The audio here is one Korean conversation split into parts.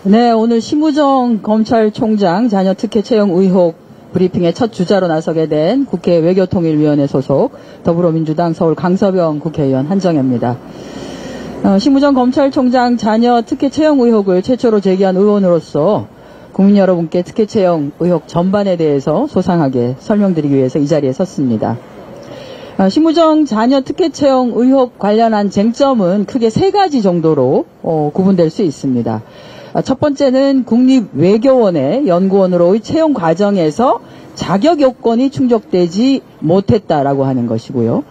네, 오늘 심우정 검찰총장 자녀 특혜 채용 의혹 브리핑의 첫 주자로 나서게 된 국회 외교통일위원회 소속 더불어민주당 서울 강서병 국회의원 한정혜입니다. 심우정 검찰총장 자녀 특혜 채용 의혹을 최초로 제기한 의원으로서 국민 여러분께 특혜 채용 의혹 전반에 대해서 소상하게 설명드리기 위해서 이 자리에 섰습니다. 심우정 자녀 특혜 채용 의혹 관련한 쟁점은 크게 세 가지 정도로 구분될 수 있습니다. 첫 번째는 국립외교원의 연구원으로의 채용 과정에서 자격 요건이 충족되지 못했다라고 하는 것이고요.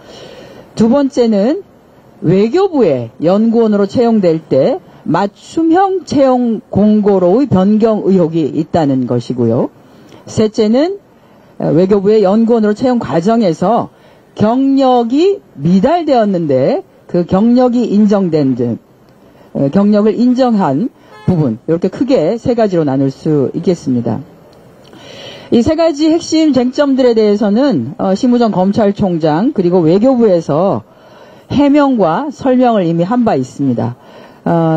두 번째는 외교부의 연구원으로 채용될 때 맞춤형 채용 공고로의 변경 의혹이 있다는 것이고요. 셋째는 외교부의 연구원으로 채용 과정에서 경력이 미달되었는데 그 경력이 인정된 등 경력을 인정한 부분, 이렇게 크게 세 가지로 나눌 수 있겠습니다. 이 세 가지 핵심 쟁점들에 대해서는 심우정 검찰총장 그리고 외교부에서 해명과 설명을 이미 한 바 있습니다.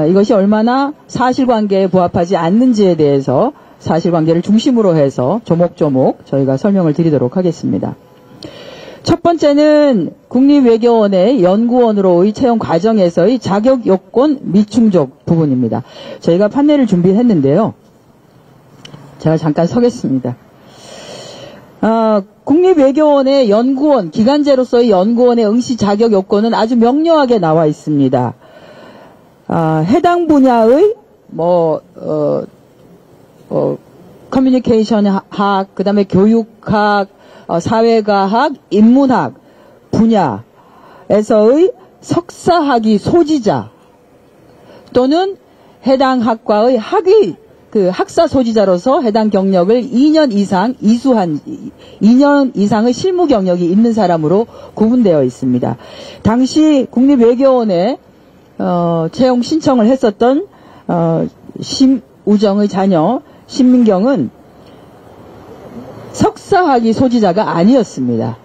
이것이 얼마나 사실관계에 부합하지 않는지에 대해서 사실관계를 중심으로 해서 조목조목 저희가 설명을 드리도록 하겠습니다. 첫 번째는 국립외교원의 연구원으로의 채용 과정에서의 자격 요건 미충족 부분입니다. 저희가 판넬을 준비했는데요. 제가 잠깐 서겠습니다. 국립외교원의 연구원, 기간제로서의 연구원의 응시 자격 요건은 아주 명료하게 나와 있습니다. 해당 분야의 커뮤니케이션 학, 그 다음에 교육학, 사회과학, 인문학 분야에서의 석사학위 소지자 또는 해당 학과의 학사 소지자로서 해당 경력을 2년 이상 이수한 2년 이상의 실무 경력이 있는 사람으로 구분되어 있습니다. 당시 국립외교원에 채용 신청을 했었던 심우정의 자녀 신민경은 석사학위 소지자가 아니었습니다.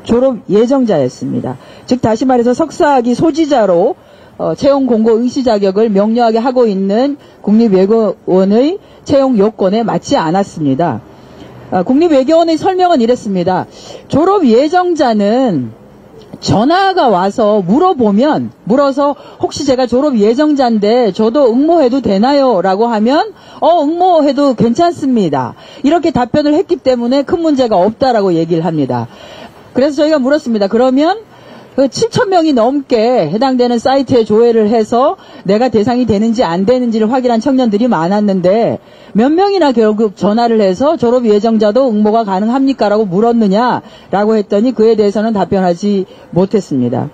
졸업 예정자였습니다. 즉 다시 말해서 석사학위 소지자로 채용 공고 응시 자격을 명료하게 하고 있는 국립외교원의 채용 요건에 맞지 않았습니다. 국립외교원의 설명은 이랬습니다. 졸업 예정자는 전화가 와서 물어서 혹시 제가 졸업 예정자인데 저도 응모해도 되나요? 라고 하면 응모해도 괜찮습니다. 이렇게 답변을 했기 때문에 큰 문제가 없다라고 얘기를 합니다. 그래서 저희가 물었습니다. 그러면 7,000명이 넘게 해당되는 사이트에 조회를 해서 내가 대상이 되는지 안 되는지를 확인한 청년들이 많았는데 몇 명이나 결국 전화를 해서 졸업 예정자도 응모가 가능합니까? 라고 물었느냐라고 했더니 그에 대해서는 답변하지 못했습니다.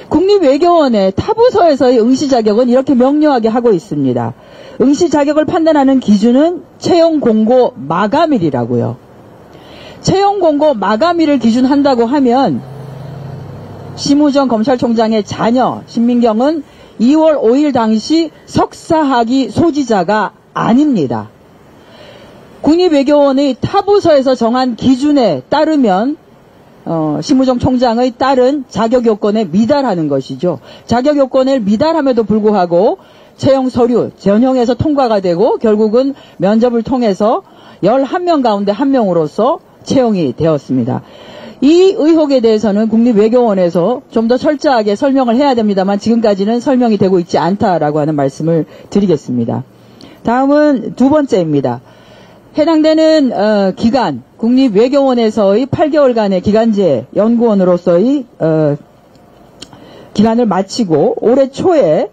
국립외교원의 타부서에서의 응시 자격은 이렇게 명료하게 하고 있습니다. 응시 자격을 판단하는 기준은 채용 공고 마감일이라고요. 채용 공고 마감일을 기준한다고 하면 심우정 검찰총장의 자녀 신민경은 2월 5일 당시 석사학위 소지자가 아닙니다. 국립외교원의 타부서에서 정한 기준에 따르면 심우정 총장의 딸은 자격 요건에 미달하는 것이죠. 자격 요건을 미달함에도 불구하고 채용 서류 전형에서 통과가 되고 결국은 면접을 통해서 11명 가운데 1명으로서 채용이 되었습니다. 이 의혹에 대해서는 국립외교원에서 좀 더 철저하게 설명을 해야 됩니다만 지금까지는 설명이 되고 있지 않다라고 하는 말씀을 드리겠습니다. 다음은 두 번째입니다. 해당되는 기간, 국립외교원에서의 8개월간의 기간제 연구원으로서의 기간을 마치고 올해 초에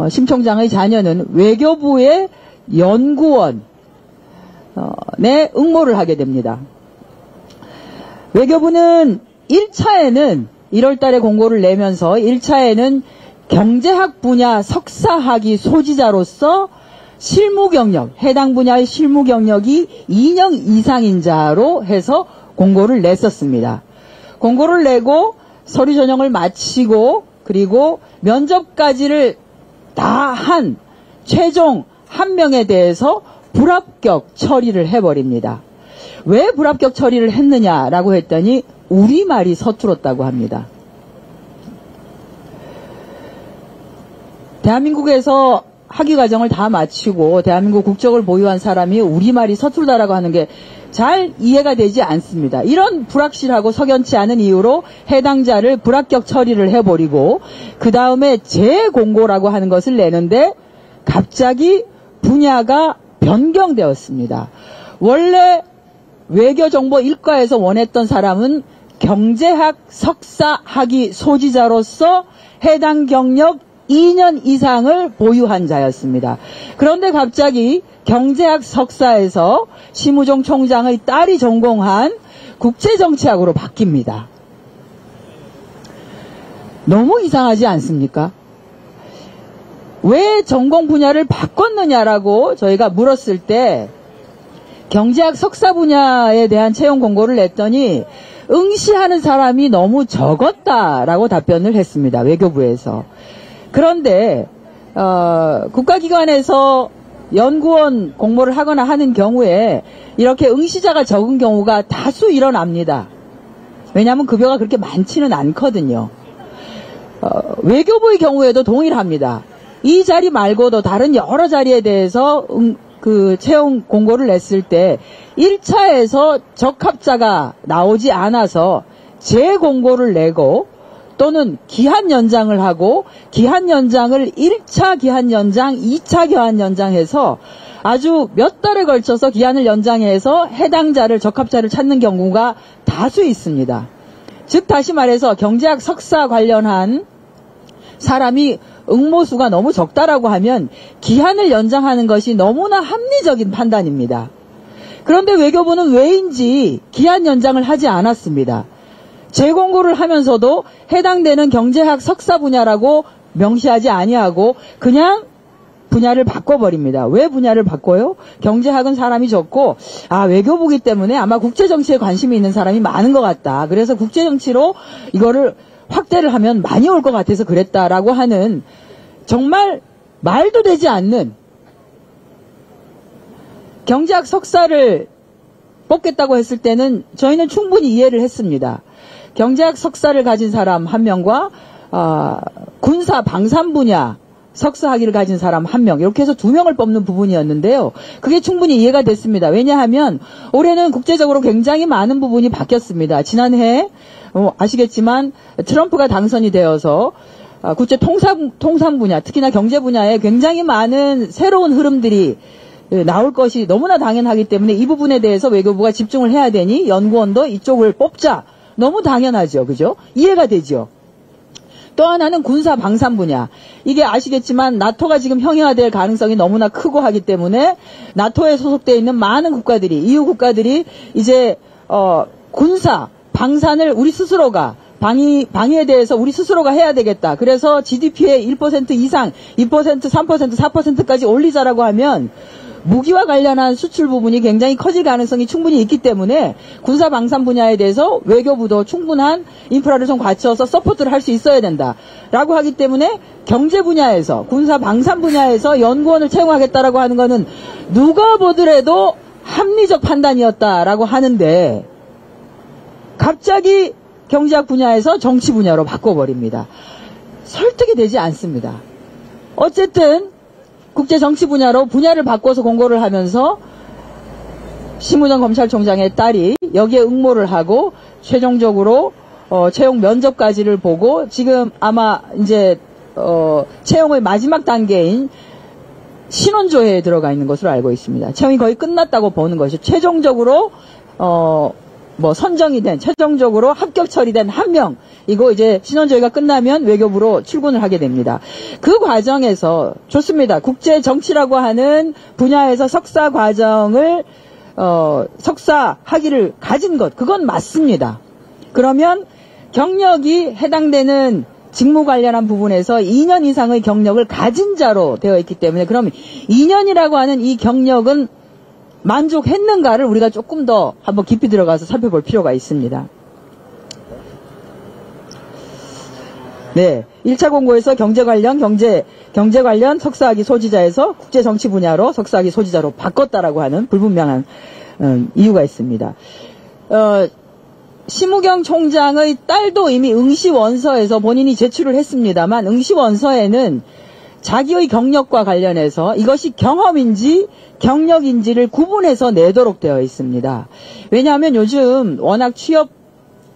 심 총장의 자녀는 외교부의 연구원에 응모를 하게 됩니다. 외교부는 1차에는 1월달에 공고를 내면서 1차에는 경제학 분야 석사학위 소지자로서 실무 경력, 해당 분야의 실무 경력이 2년 이상인 자로 해서 공고를 냈었습니다. 공고를 내고 서류 전형을 마치고 그리고 면접까지를 다 한 최종 1명에 대해서 불합격 처리를 해버립니다. 왜 불합격 처리를 했느냐라고 했더니 우리말이 서툴었다고 합니다. 대한민국에서 학위 과정을 다 마치고 대한민국 국적을 보유한 사람이 우리말이 서툴다라고 하는 게 잘 이해가 되지 않습니다. 이런 불확실하고 석연치 않은 이유로 해당자를 불합격 처리를 해버리고 그 다음에 재공고라고 하는 것을 내는데 갑자기 분야가 변경되었습니다. 원래 외교정보 1과에서 원했던 사람은 경제학 석사 학위 소지자로서 해당 경력 2년 이상을 보유한 자였습니다. 그런데 갑자기 경제학 석사에서 심우정 총장의 딸이 전공한 국제정치학으로 바뀝니다. 너무 이상하지 않습니까? 왜 전공 분야를 바꿨느냐라고 저희가 물었을 때 경제학 석사 분야에 대한 채용 공고를 냈더니 응시하는 사람이 너무 적었다라고 답변을 했습니다. 외교부에서. 그런데 국가기관에서 연구원 공모를 하거나 하는 경우에 이렇게 응시자가 적은 경우가 다수 일어납니다. 왜냐하면 급여가 그렇게 많지는 않거든요. 외교부의 경우에도 동일합니다. 이 자리 말고도 다른 여러 자리에 대해서 그 채용 공고를 냈을 때 1차에서 적합자가 나오지 않아서 재공고를 내고 또는 기한 연장을 하고 기한 연장을 1차 기한 연장, 2차 기한 연장해서 아주 몇 달에 걸쳐서 기한을 연장해서 해당자를 적합자를 찾는 경우가 다수 있습니다. 즉 다시 말해서 경제학 석사 관련한 사람이 응모수가 너무 적다라고 하면 기한을 연장하는 것이 너무나 합리적인 판단입니다. 그런데 외교부는 왜인지 기한 연장을 하지 않았습니다. 재공고를 하면서도 해당되는 경제학 석사 분야라고 명시하지 아니하고 그냥 분야를 바꿔버립니다. 왜 분야를 바꿔요? 경제학은 사람이 적고 외교부기 때문에 아마 국제정치에 관심이 있는 사람이 많은 것 같다. 그래서 국제정치로 이거를 확대를 하면 많이 올 것 같아서 그랬다라고 하는 정말 말도 되지 않는 경제학 석사를 뽑겠다고 했을 때는 저희는 충분히 이해를 했습니다. 경제학 석사를 가진 사람 1명과 군사 방산 분야 석사 학위를 가진 사람 1명 이렇게 해서 2명을 뽑는 부분이었는데요. 그게 충분히 이해가 됐습니다. 왜냐하면 올해는 국제적으로 굉장히 많은 부분이 바뀌었습니다. 지난해 아시겠지만 트럼프가 당선이 되어서 국제 통상 분야 특히나 경제 분야에 굉장히 많은 새로운 흐름들이 나올 것이 너무나 당연하기 때문에 이 부분에 대해서 외교부가 집중을 해야 되니 연구원도 이쪽을 뽑자. 너무 당연하죠. 그죠? 이해가 되죠. 또 하나는 군사 방산 분야. 이게 아시겠지만 나토가 지금 형해화될 가능성이 너무나 크고 하기 때문에 나토에 소속되어 있는 많은 국가들이 EU 국가들이 이제 군사 방산을 우리 스스로가 방위에 대해서 우리 스스로가 해야 되겠다. 그래서 GDP의 1% 이상 2%, 3%, 4%까지 올리자라고 하면 무기와 관련한 수출 부분이 굉장히 커질 가능성이 충분히 있기 때문에 군사 방산 분야에 대해서 외교부도 충분한 인프라를 좀 갖춰서 서포트를 할 수 있어야 된다라고 하기 때문에 경제 분야에서 군사 방산 분야에서 연구원을 채용하겠다라고 하는 거는 누가 보더라도 합리적 판단이었다라고 하는데 갑자기 경제학 분야에서 정치 분야로 바꿔버립니다. 설득이 되지 않습니다. 어쨌든 국제 정치 분야로 분야를 바꿔서 공고를 하면서 심우정 검찰총장의 딸이 여기에 응모를 하고 최종적으로 채용 면접까지를 보고 지금 아마 이제 채용의 마지막 단계인 신원조회에 들어가 있는 것으로 알고 있습니다. 채용이 거의 끝났다고 보는 것이 최종적으로 선정이 된 최종적으로 합격 처리된 1명 이거 이제 신원조회가 끝나면 외교부로 출근을 하게 됩니다. 그 과정에서 좋습니다. 국제 정치라고 하는 분야에서 석사 과정을 석사 학위를 가진 것 그건 맞습니다. 그러면 경력이 해당되는 직무 관련한 부분에서 2년 이상의 경력을 가진 자로 되어 있기 때문에 그러면 2년이라고 하는 이 경력은 만족했는가를 우리가 조금 더 한번 깊이 들어가서 살펴볼 필요가 있습니다. 네. 1차 공고에서 경제 관련 석사학위 소지자에서 국제정치 분야로 석사학위 소지자로 바꿨다라고 하는 불분명한 이유가 있습니다. 심우경 총장의 딸도 이미 응시원서에서 본인이 제출을 했습니다만 응시원서에는 자기의 경력과 관련해서 이것이 경험인지 경력인지를 구분해서 내도록 되어 있습니다. 왜냐하면 요즘 워낙 취업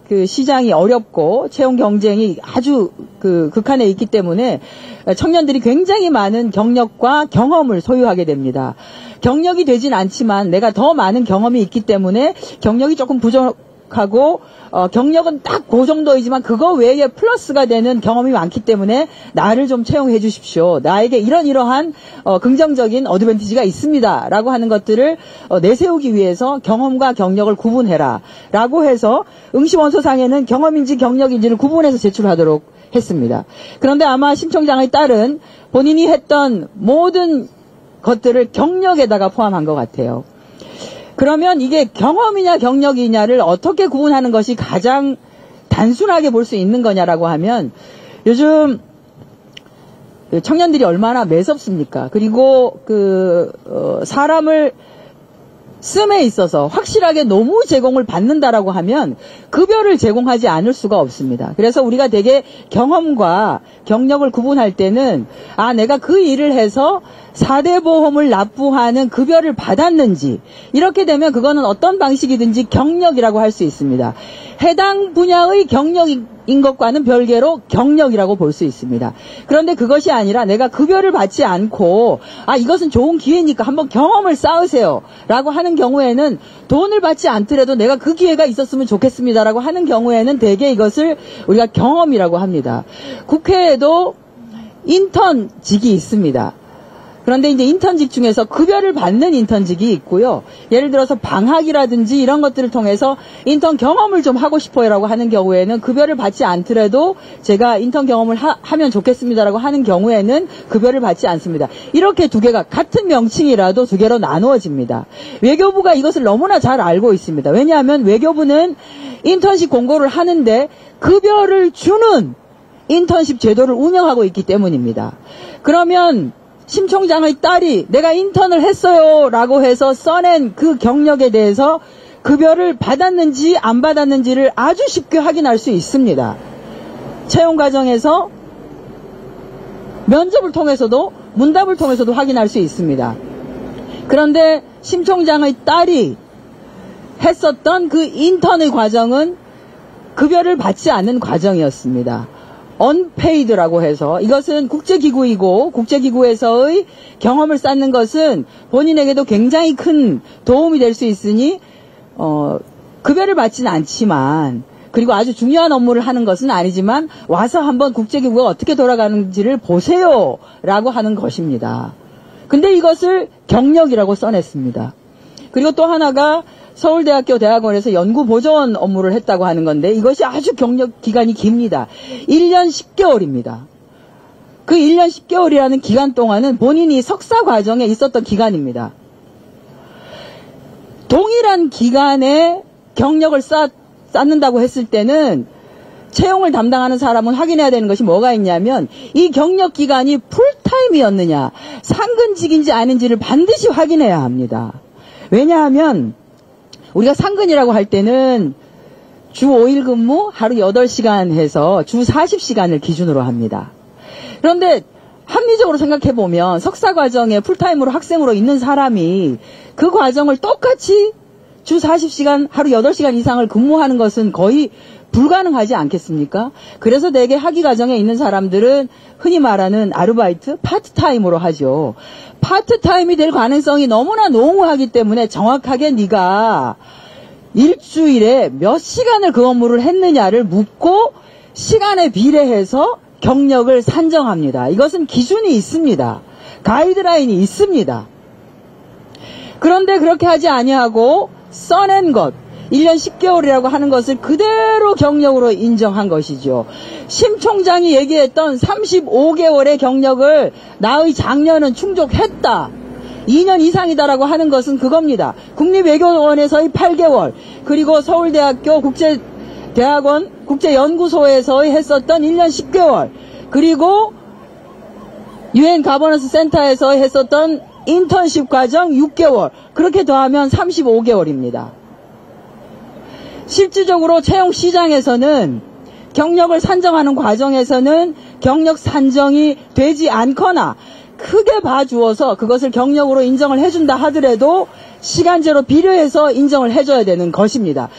시장이 어렵고 채용 경쟁이 아주 극한에 있기 때문에 청년들이 굉장히 많은 경력과 경험을 소유하게 됩니다. 경력이 되진 않지만 내가 더 많은 경험이 있기 때문에 경력이 조금 부족하고 경력은 딱 그 정도이지만 그거 외에 플러스가 되는 경험이 많기 때문에 나를 좀 채용해 주십시오. 나에게 이러한 긍정적인 어드밴티지가 있습니다. 라고 하는 것들을 내세우기 위해서 경험과 경력을 구분해라. 라고 해서 응시원서상에는 경험인지 경력인지를 구분해서 제출하도록 했습니다. 그런데 아마 심청장의 딸은 본인이 했던 모든 것들을 경력에다가 포함한 것 같아요. 그러면 이게 경험이냐 경력이냐를 어떻게 구분하는 것이 가장 단순하게 볼 수 있는 거냐라고 하면 요즘 청년들이 얼마나 매섭습니까? 그리고 사람을 씀에 있어서 확실하게 노무 제공을 받는다라고 하면 급여를 제공하지 않을 수가 없습니다. 그래서 우리가 되게 경험과 경력을 구분할 때는 내가 그 일을 해서 4대 보험을 납부하는 급여를 받았는지 이렇게 되면 그거는 어떤 방식이든지 경력이라고 할 수 있습니다. 해당 분야의 경력인 것과는 별개로 경력이라고 볼 수 있습니다. 그런데 그것이 아니라 내가 급여를 받지 않고 이것은 좋은 기회니까 한번 경험을 쌓으세요 라고 하는 경우에는 돈을 받지 않더라도 내가 그 기회가 있었으면 좋겠습니다 라고 하는 경우에는 대개 이것을 우리가 경험이라고 합니다. 국회에도 인턴직이 있습니다. 그런데 이제 인턴직 중에서 급여를 받는 인턴직이 있고요. 예를 들어서 방학이라든지 이런 것들을 통해서 인턴 경험을 좀 하고 싶어요라고 하는 경우에는 급여를 받지 않더라도 제가 인턴 경험을 하면 좋겠습니다라고 하는 경우에는 급여를 받지 않습니다. 이렇게 두 개가 같은 명칭이라도 두 개로 나누어집니다. 외교부가 이것을 너무나 잘 알고 있습니다. 왜냐하면 외교부는 인턴십 공고를 하는데 급여를 주는 인턴십 제도를 운영하고 있기 때문입니다. 그러면 심청장의 딸이 내가 인턴을 했어요 라고 해서 써낸 그 경력에 대해서 급여를 받았는지 안 받았는지를 아주 쉽게 확인할 수 있습니다. 채용 과정에서 면접을 통해서도 문답을 통해서도 확인할 수 있습니다. 그런데 심청장의 딸이 했었던 그 인턴의 과정은 급여를 받지 않는 과정이었습니다. 언페이드라고 해서 이것은 국제기구이고 국제기구에서의 경험을 쌓는 것은 본인에게도 굉장히 큰 도움이 될 수 있으니 급여를 받지는 않지만 그리고 아주 중요한 업무를 하는 것은 아니지만 와서 한번 국제기구가 어떻게 돌아가는지를 보세요 라고 하는 것입니다. 근데 이것을 경력이라고 써냈습니다. 그리고 또 하나가 서울대학교 대학원에서 연구보조원 업무를 했다고 하는 건데 이것이 아주 경력 기간이 깁니다. 1년 10개월입니다. 그 1년 10개월이라는 기간 동안은 본인이 석사 과정에 있었던 기간입니다. 동일한 기간에 경력을 쌓는다고 했을 때는 채용을 담당하는 사람은 확인해야 되는 것이 뭐가 있냐면 이 경력 기간이 풀타임이었느냐 상근직인지 아닌지를 반드시 확인해야 합니다. 왜냐하면 우리가 상근이라고 할 때는 주 5일 근무 하루 8시간 해서 주 40시간을 기준으로 합니다. 그런데 합리적으로 생각해보면 석사 과정에 풀타임으로 학생으로 있는 사람이 그 과정을 똑같이 주 40시간 하루 8시간 이상을 근무하는 것은 거의 불가능하지 않겠습니까? 그래서 대개 학위 과정에 있는 사람들은 흔히 말하는 아르바이트, 파트타임으로 하죠. 파트타임이 될 가능성이 너무나 농후하기 때문에 정확하게 네가 일주일에 몇 시간을 그 업무를 했느냐를 묻고 시간에 비례해서 경력을 산정합니다. 이것은 기준이 있습니다. 가이드라인이 있습니다. 그런데 그렇게 하지 아니하고 써낸 것 1년 10개월이라고 하는 것을 그대로 경력으로 인정한 것이죠. 심 총장이 얘기했던 35개월의 경력을 나의 장년은 충족했다. 2년 이상이다라고 하는 것은 그겁니다. 국립외교원에서의 8개월, 그리고 서울대학교 국제대학원 국제연구소에서의 했었던 1년 10개월, 그리고 UN 가버넌스 센터에서 했었던 인턴십 과정 6개월, 그렇게 더하면 35개월입니다. 실질적으로 채용 시장에서는 경력을 산정하는 과정에서는 경력 산정이 되지 않거나 크게 봐주어서 그것을 경력으로 인정을 해준다 하더라도 시간제로 비례해서 인정을 해줘야 되는 것입니다.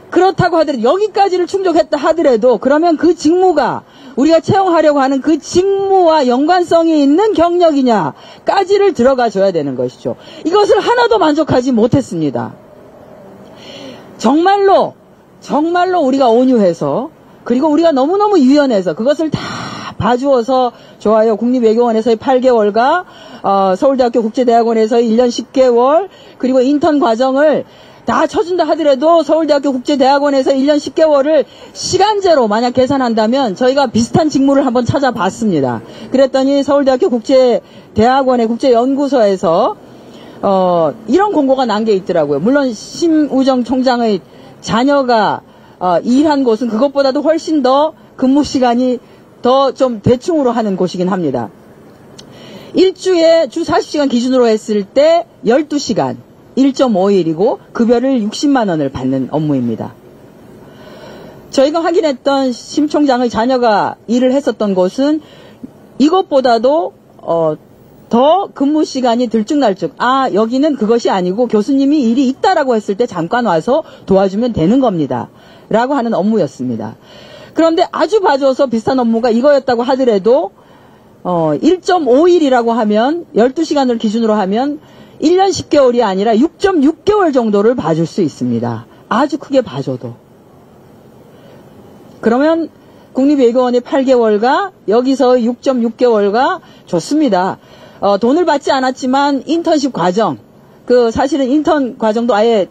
그렇다고 하더라도 여기까지를 충족했다 하더라도 그러면 그 직무가 우리가 채용하려고 하는 그 직무와 연관성이 있는 경력이냐까지를 들어가 줘야 되는 것이죠. 이것을 하나도 만족하지 못했습니다. 정말로 우리가 온유해서 그리고 우리가 너무너무 유연해서 그것을 다 봐주어서 좋아요. 국립외교원에서의 8개월과 서울대학교 국제대학원에서의 1년 10개월 그리고 인턴 과정을 다 쳐준다 하더라도 서울대학교 국제대학원에서 1년 10개월을 시간제로 만약 계산한다면 저희가 비슷한 직무를 한번 찾아봤습니다. 그랬더니 서울대학교 국제대학원의 국제연구소에서 이런 공고가 난 게 있더라고요. 물론 심우정 총장의 자녀가 일한 곳은 그것보다도 훨씬 더 근무 시간이 더 좀 대충으로 하는 곳이긴 합니다. 일주에 주 40시간 기준으로 했을 때 12시간 1.5일이고 급여를 60만 원을 받는 업무입니다. 저희가 확인했던 심 총장의 자녀가 일을 했었던 곳은 이것보다도 더 근무 시간이 들쭉날쭉 여기는 그것이 아니고 교수님이 일이 있다라고 했을 때 잠깐 와서 도와주면 되는 겁니다. 라고 하는 업무였습니다. 그런데 아주 봐줘서 비슷한 업무가 이거였다고 하더라도 1.5일이라고 하면 12시간을 기준으로 하면 1년 10개월이 아니라 6.6개월 정도를 봐줄 수 있습니다. 아주 크게 봐줘도. 그러면 국립외교원의 8개월과 여기서의 6.6개월과 좋습니다. 돈을 받지 않았지만 인턴십 과정, 사실은 인턴 과정도 아예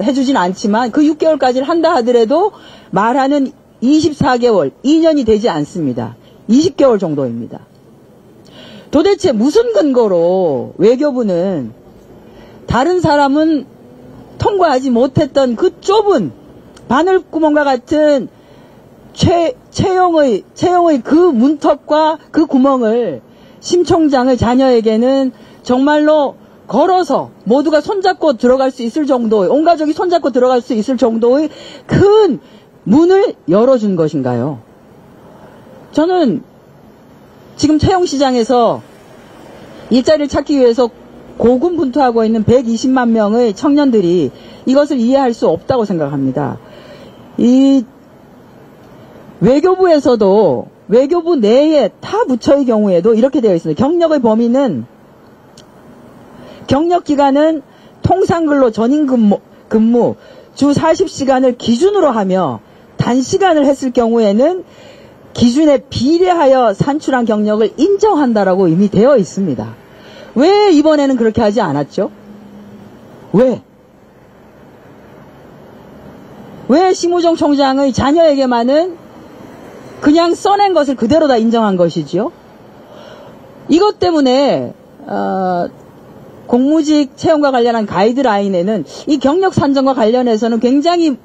해주진 않지만 그 6개월까지를 한다 하더라도 말하는 24개월, 2년이 되지 않습니다. 20개월 정도입니다. 도대체 무슨 근거로 외교부는 다른 사람은 통과하지 못했던 그 좁은 바늘구멍과 같은 채용의 그 문턱과 그 구멍을 심 총장의 자녀에게는 정말로 걸어서 모두가 손잡고 들어갈 수 있을 정도의, 온 가족이 손잡고 들어갈 수 있을 정도의 큰 문을 열어준 것인가요? 저는 지금 채용시장에서 일자리를 찾기 위해서 고군분투하고 있는 120만 명의 청년들이 이것을 이해할 수 없다고 생각합니다. 이 외교부에서도 외교부 내에 타 부처의 경우에도 이렇게 되어 있습니다. 경력의 범위는 경력기간은 통상근로 전임 근무 주 40시간을 기준으로 하며 단시간을 했을 경우에는 기준에 비례하여 산출한 경력을 인정한다라고 이미 되어 있습니다. 왜 이번에는 그렇게 하지 않았죠? 왜 심우정 총장의 자녀에게만은 그냥 써낸 것을 그대로 다 인정한 것이지요? 이것 때문에 공무직 채용과 관련한 가이드라인에는 이 경력 산정과 관련해서는 굉장히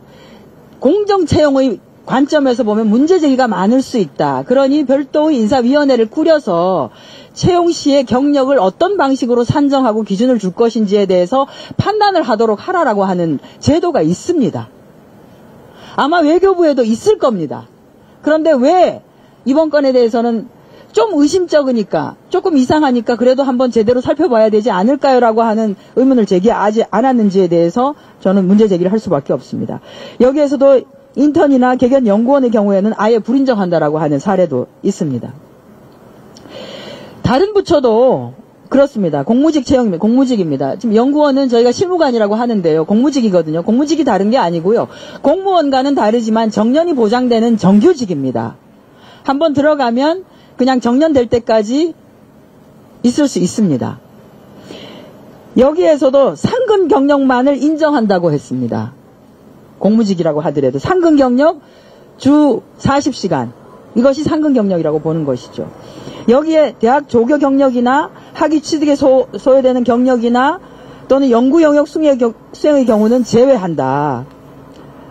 공정 채용의 관점에서 보면 문제 제기가 많을 수 있다. 그러니 별도의 인사위원회를 꾸려서 채용 시에 경력을 어떤 방식으로 산정하고 기준을 줄 것인지에 대해서 판단을 하도록 하라라고 하는 제도가 있습니다. 아마 외교부에도 있을 겁니다. 그런데 왜 이번 건에 대해서는 좀 의심쩍으니까 조금 이상하니까 그래도 한번 제대로 살펴봐야 되지 않을까요라고 하는 의문을 제기하지 않았는지에 대해서 저는 문제 제기를 할 수밖에 없습니다. 여기에서도 인턴이나 개견 연구원의 경우에는 아예 불인정한다라고 하는 사례도 있습니다. 다른 부처도 그렇습니다. 공무직 채용입니다. 공무직입니다. 지금 연구원은 저희가 실무관이라고 하는데요. 공무직이거든요. 공무직이 다른 게 아니고요. 공무원과는 다르지만 정년이 보장되는 정규직입니다. 한번 들어가면 그냥 정년될 때까지 있을 수 있습니다. 여기에서도 상근 경력만을 인정한다고 했습니다. 공무직이라고 하더라도 상근 경력 주 40시간 이것이 상근 경력이라고 보는 것이죠. 여기에 대학 조교 경력이나 학위 취득에 소요되는 경력이나 또는 연구 영역 수행의 경우는 제외한다.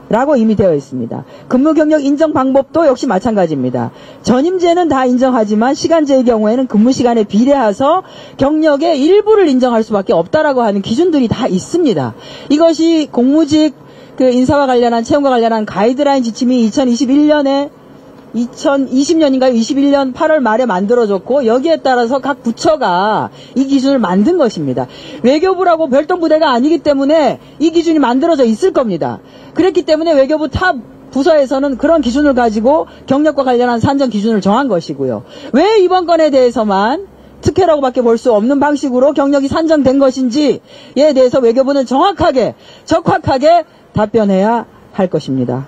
라고 이미 되어 있습니다. 근무 경력 인정 방법도 역시 마찬가지입니다. 전임제는 다 인정하지만 시간제의 경우에는 근무 시간에 비례해서 경력의 일부를 인정할 수밖에 없다라고 하는 기준들이 다 있습니다. 이것이 공무직 인사와 관련한 채용과 관련한 가이드라인 지침이 2021년에 2020년인가요? 21년 8월 말에 만들어졌고 여기에 따라서 각 부처가 이 기준을 만든 것입니다. 외교부라고 별도 부대가 아니기 때문에 이 기준이 만들어져 있을 겁니다. 그랬기 때문에 외교부 타 부서에서는 그런 기준을 가지고 경력과 관련한 산정 기준을 정한 것이고요. 왜 이번 건에 대해서만 특혜라고밖에 볼 수 없는 방식으로 경력이 산정된 것인지에 대해서 외교부는 정확하게 적확하게 답변해야 할 것입니다.